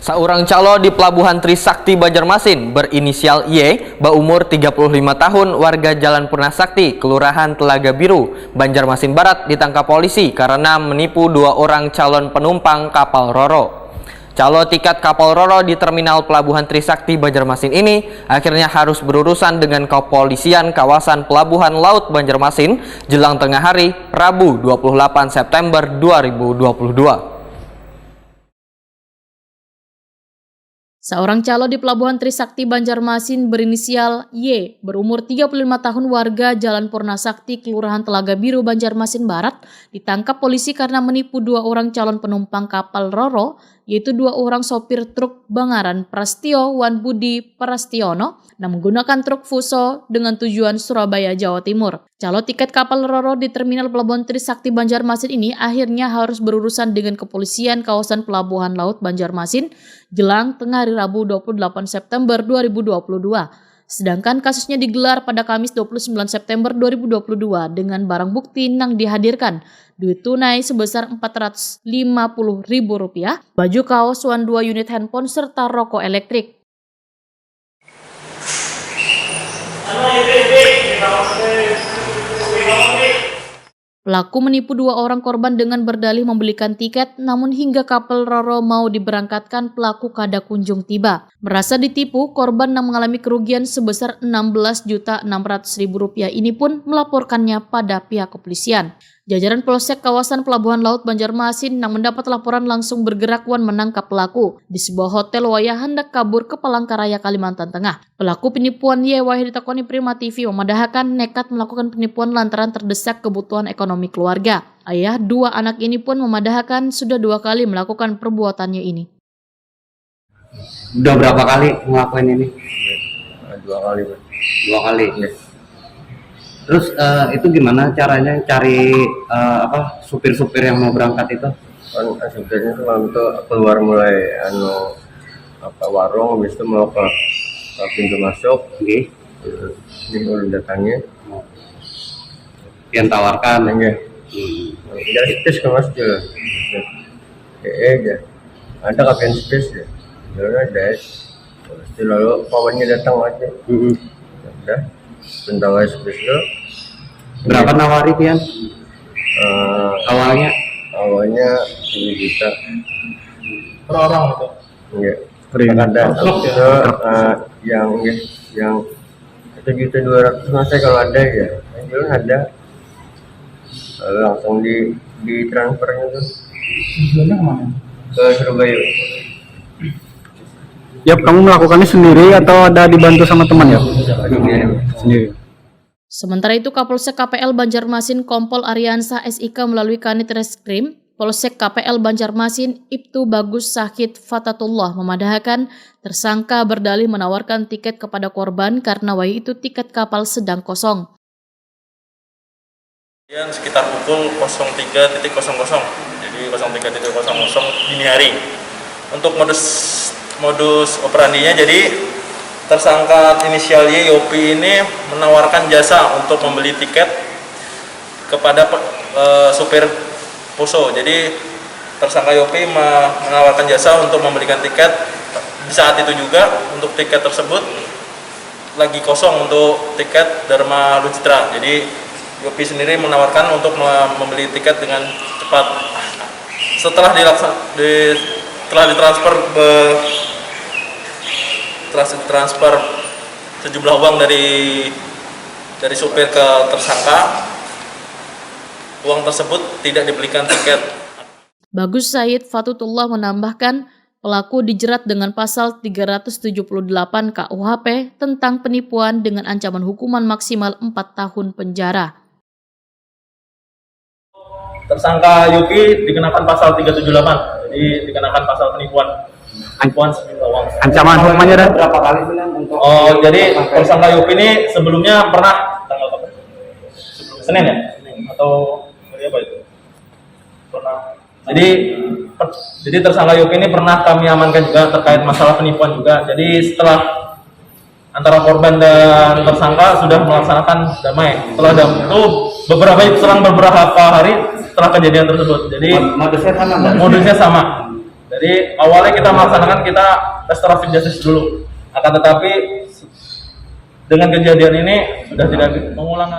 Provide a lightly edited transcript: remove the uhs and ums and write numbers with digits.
Seorang calo di Pelabuhan Trisakti Banjarmasin berinisial Y, berumur 35 tahun, warga Jalan Purnasakti, Kelurahan Telaga Biru, Banjarmasin Barat ditangkap polisi karena menipu dua orang calon penumpang kapal Roro. Calo tiket kapal Roro di Terminal Pelabuhan Trisakti Banjarmasin ini akhirnya harus berurusan dengan kepolisian kawasan Pelabuhan Laut Banjarmasin jelang tengah hari Rabu 28 September 2022. Seorang calo di Pelabuhan Trisakti Banjarmasin berinisial Y, berumur 35 tahun, warga Jalan Purnasakti, Kelurahan Telaga Biru, Banjarmasin Barat, ditangkap polisi karena menipu dua orang calon penumpang kapal Roro, yaitu dua orang sopir truk Bangaran Prastio Wan Budi Prastiono yang menggunakan truk Fuso dengan tujuan Surabaya, Jawa Timur. Calo tiket kapal Roro di Terminal Pelabuhan Trisakti Banjarmasin ini akhirnya harus berurusan dengan kepolisian kawasan Pelabuhan Laut Banjarmasin jelang tengah hari Rabu 28 September 2022. Sedangkan kasusnya digelar pada Kamis 29 September 2022 dengan barang bukti yang dihadirkan duit tunai sebesar Rp450.000, baju kaos, 2 unit handphone, serta rokok elektrik. Pelaku menipu dua orang korban dengan berdalih membelikan tiket, namun hingga kapal Roro mau diberangkatkan pelaku kada kunjung tiba. Merasa ditipu, korban yang mengalami kerugian sebesar Rp16.600.000 ini pun melaporkannya pada pihak kepolisian. Jajaran Polsek kawasan Pelabuhan Laut Banjarmasin yang mendapat laporan langsung bergerak menangkap pelaku di sebuah hotel wayah hendak kabur ke Palangkaraya, Kalimantan Tengah. Pelaku penipuan Y wayah ditakoni Prima TV memadahkan nekat melakukan penipuan lantaran terdesak kebutuhan ekonomi keluarga. Ayah dua anak ini pun memadahkan sudah 2 kali melakukan perbuatannya ini. Udah berapa kali ngelakuin ini? 2 kali, Pak. 2 kali. Ya. Terus itu gimana caranya cari supir-supir yang mau berangkat itu? Kan supirnya itu untuk keluar mulai warung, habis itu mau ke pintu masuk. Oke. Ini udah datangnya. Yang tawarkan. Ya. Jadi space ke Mas Jo. Ya. Ada kapten space ya. Lalu ada. Lalu kawannya datang aja. Udah. Bentar lagi space lo. Berapa nawari Pian? Awalnya 10 juta per orang itu. Iya. Ada yang 1.200.000 masih kalau ada ya. Yang ada. Lalu langsung di transfernya tuh. Tujuannya kemana? Ke Surabaya. Yap, kamu melakukannya sendiri atau ada dibantu sama teman ya? Sendiri. Sementara itu, Kapolsek KPL Banjarmasin Kompol Ariansa SIK melalui Kanit Reskrim Polsek KPL Banjarmasin Ibtu Bagus Syahid Fatatullah memadahkan tersangka berdalih menawarkan tiket kepada korban karena waktu itu tiket kapal sedang kosong. Sekitar pukul 03.00, jadi 03.00 dini hari. Untuk modus operandinya, jadi tersangka inisial Y, Yopi ini menawarkan jasa untuk membeli tiket kepada supir Poso. Jadi tersangka Yopi menawarkan jasa untuk membelikan tiket. Di saat itu juga untuk tiket tersebut lagi kosong untuk tiket Dharma Lucitra. Jadi Yopi sendiri menawarkan untuk membeli tiket dengan cepat. Setelah ditransfer sejumlah uang dari supir ke tersangka, uang tersebut tidak dibelikan tiket. Bagus Syahid Fatutullah menambahkan pelaku dijerat dengan pasal 378 KUHP tentang penipuan dengan ancaman hukuman maksimal 4 tahun penjara. Tersangka Yuki dikenakan pasal 378, jadi dikenakan pasal penipuan sejumlah uang. Ancaman hukumannya dan Berapa kali Pian untuk? Jadi tersangka Yuki ini sebelumnya pernah tanggal apa? Senin ya? Atau hari apa itu? Pernah. Jadi tersangka Yuki ini pernah kami amankan juga terkait masalah penipuan juga. Jadi setelah antara korban dan tersangka sudah melaksanakan damai. Setelah damai itu selang beberapa hari setelah kejadian tersebut. Jadi modusnya sama. Jadi awalnya kita melaksanakan kita restoratif justice dulu. Akan tetapi dengan kejadian ini sudah tidak mengulang lagi.